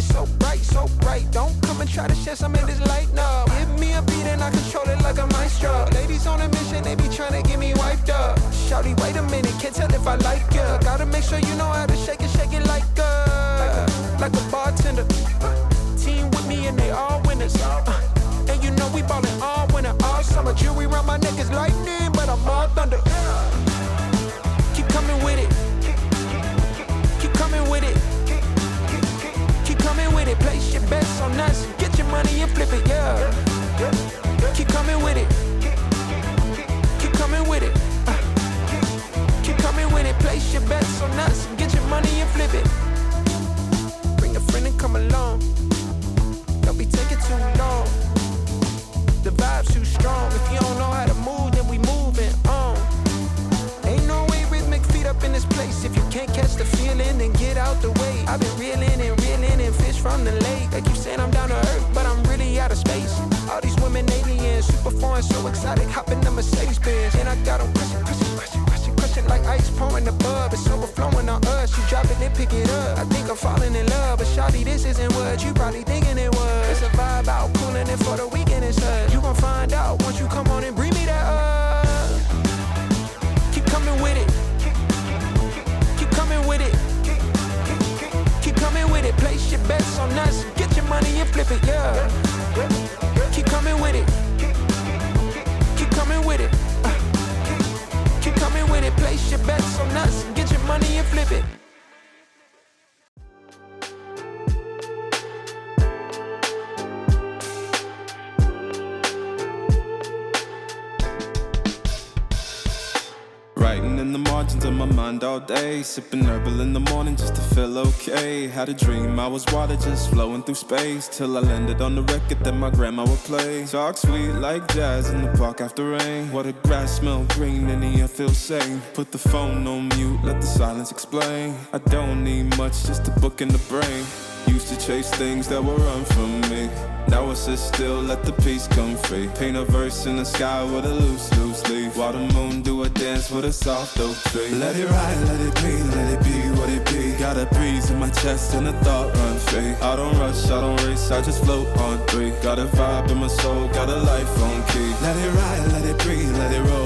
shining so bright. Don't come and try to shed some of this light, no. Give me a beat and I control it like a maestro. Ladies on a mission, they be trying to get me wiped up. Shawty, wait a minute, can't tell if I like ya. Gotta make sure you know how to shake it like a bartender. Team with me and they all winners. And you know we ballin' all winter, all summer. Jewelry around my neck is lightning, but I'm all thunder. Keep coming with it. Keep coming with it. Keep coming with it. Place your bets on us. Get your money and flip it, yeah. Keep coming with it. Keep coming with it. Keep coming with it. Place your bets on us. Get your money and flip it. Bring a friend and come along. Don't be taking too long. The vibe's too strong. If you don't know how to move, then we moving on. Ain't no way rhythmic feet up in this place. If you can't catch the feeling, then get out the way. I've been reeling and fish from the lake. They keep saying I'm down to earth, but I'm really out of space. All these women aliens, super foreign, so exotic. Hop in the Mercedes Benz, and I got them question like ice pouring the bub. It's overflowing on us. You drop it, then pick it up. I think I'm falling in love, but shawty, this isn't what you probably thinking it was. It's a vibe out, cooling it for the weekend. It's us. You gon' find out once you come on and bring me that up. Keep coming with it. Keep coming with it. Keep coming with it. Place your bets on us. Get your money and flip it, yeah. Keep coming with it. Keep coming with it. Keep coming with it. Place your bets on us. Get your money and flip it. Writing in the margins of my mind all day, sipping herbal in the morning just to feel okay. Had a dream I was water just flowing through space, till I landed on the record that my grandma would play. Talk sweet like jazz in the park after rain. What the grass smell green and the air feels sane. Put the phone on mute, let the silence explain. I don't need much, just a book in the brain. Used to chase things that were run from me. Now I sit still, let the peace come free. Paint a verse in the sky with a loose leaf. While the moon do a dance with a soft oak tree. Let it ride, let it be what it be. Got a breeze in my chest and a thought run free. I don't rush, I don't race, I just float on 3. Got a vibe in my soul, got a life on key. Let it ride, let it breathe, let it roll.